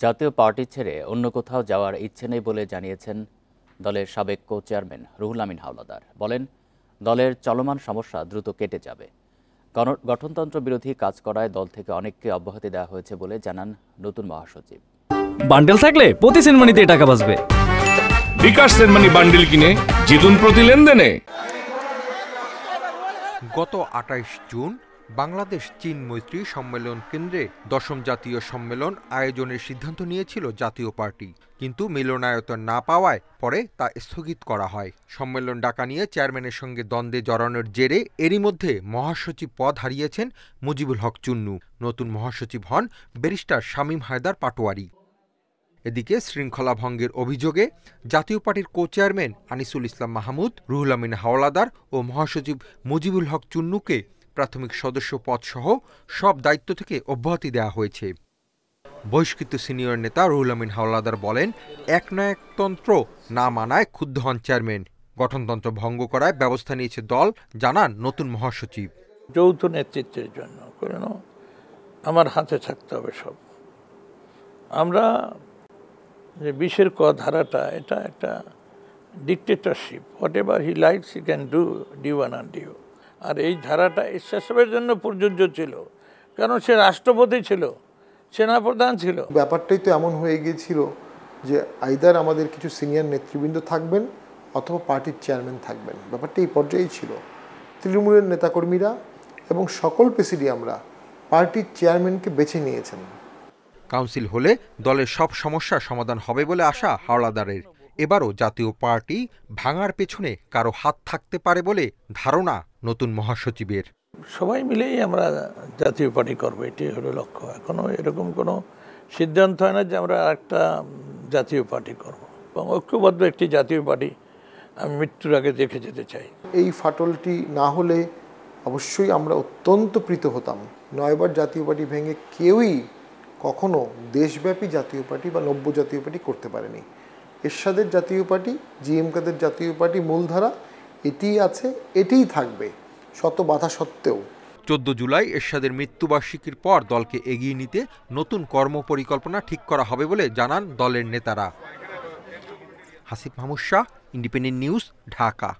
জাতীয় পার্টি ছেড়ে অন্য কোথাও যাওয়ার ইচ্ছে নেই বলে জানিয়েছেন দলের সাবেক কো চেয়ারম্যান রুহুল আমিন হাওলাদার। বলেন, দলের চলমান সমস্যা দ্রুত কেটে যাবে। গঠনতন্ত্র বিরোধী কাজ করায় দল থেকে অনেককে অব্যাহতি দেওয়া হয়েছে বলে জানান নতুন মহাসচিব। বান্ডেল থাকলে প্রতি সেনমানিতে টাকা বাঁচবে। বিকাশ সেনমানি বান্ডেল কিনে জিতুন প্রতি লেনদেনে। গত ২৮ জুন বাংলাদেশ চীন মৈত্রী সম্মেলন কেন্দ্রে ১০ম জাতীয় সম্মেলন আয়োজনের সিদ্ধান্ত নিয়েছিল জাতীয় পার্টি, কিন্তু মিলনায়তন না পাওয়ায় পরে তা স্থগিত করা হয়। সম্মেলন ডাকা নিয়ে চেয়ারম্যানের সঙ্গে দ্বন্দ্বে জড়ানোর জেরে এরই মধ্যে মহাসচিব পদ হারিয়েছেন মুজিবুল হক চুন্নু। নতুন মহাসচিব হন ব্যারিস্টার শামীম হায়দার পাটোয়ারি। এদিকে শৃঙ্খলা ভঙ্গের অভিযোগে জাতীয় পার্টির কো চেয়ারম্যান আনিসুল ইসলাম মাহমুদ, রুহুল আমিন হাওলাদার ও মহাসচিব মুজিবুল হক চুন্নুকে প্রাথমিক সদস্য পদসহ সব দায়িত্ব থেকে অব্যাহতি দেওয়া হয়েছে। বহিষ্কৃত সিনিয়র নেতা রুহুল আমিন হাওলাদার বলেন, একনায়কতন্ত্র না মানায় ক্ষুব্ধ হন চেয়ারম্যান। গঠনতন্ত্র ভঙ্গ করায় ব্যবস্থা নিয়েছে দল, জানান নতুন মহাসচিব। যৌথ নেতৃত্বের জন্য আমার হাতে থাকতে হবে সব। আমরা যে ২০-এর ক ধারাটা, এটা একটা dictatorship. Whatever he likes he can do and undo. আর এই ধারাটা এরশাদের জন্য প্রযোজ্য ছিল, কারণ সে রাষ্ট্রপতি ছিল, সেনাপ্রধান ছিল। ব্যাপারটাই তো এমন হয়ে গিয়েছিল যে আইদার আমাদের কিছু সিনিয়র নেতৃবৃন্দ থাকবেন অথবা পার্টির চেয়ারম্যান থাকবেন। ব্যাপারটা এই পর্যায়েই ছিল। তৃণমূলের নেতাকর্মীরা এবং সকল প্রেসিডিয়ামরা পার্টির চেয়ারম্যানকে বেছে নিয়েছেন। কাউন্সিল হলে দলের সব সমস্যার সমাধান হবে বলে আশা হাওলাদারের। এবারও জাতীয় পার্টি ভাঙার পেছনে কারো হাত থাকতে পারে বলে ধারণা নতুন মহাসচিবের। সবাই মিলেই আমরা জাতীয় পার্টি করবো, এটাই হলো লক্ষ্য। এখনো এরকম কোনো সিদ্ধান্ত হয় না যে আমরা একটা জাতীয় পার্টি করব, এবং ঐক্যবদ্ধ একটি জাতীয় পার্টি আমি মৃত্যুর আগে দেখে যেতে চাই। এই ফাটলটি না হলে অবশ্যই আমরা অত্যন্ত প্রীত হতাম। ৯বার জাতীয় পার্টি ভেঙে কেউই কখনো দেশব্যাপী জাতীয় পার্টি বা নব্য জাতীয় পার্টি করতে পারেনি। এরশাদের জাতীয় পার্টি, জিএম কাদের জাতীয় পার্টি মূলধারা এটিই আছে, এটিই থাকবে শত বাধা সত্ত্বেও। ১৪ জুলাই এরশাদের মৃত্যুবার্ষিকীর পর দলকে এগিয়ে নিতে নতুন কর্মপরিকল্পনা ঠিক করা হবে বলে জানান দলের নেতারা। Hasib Mahmud Shah, independent news, Dhaka.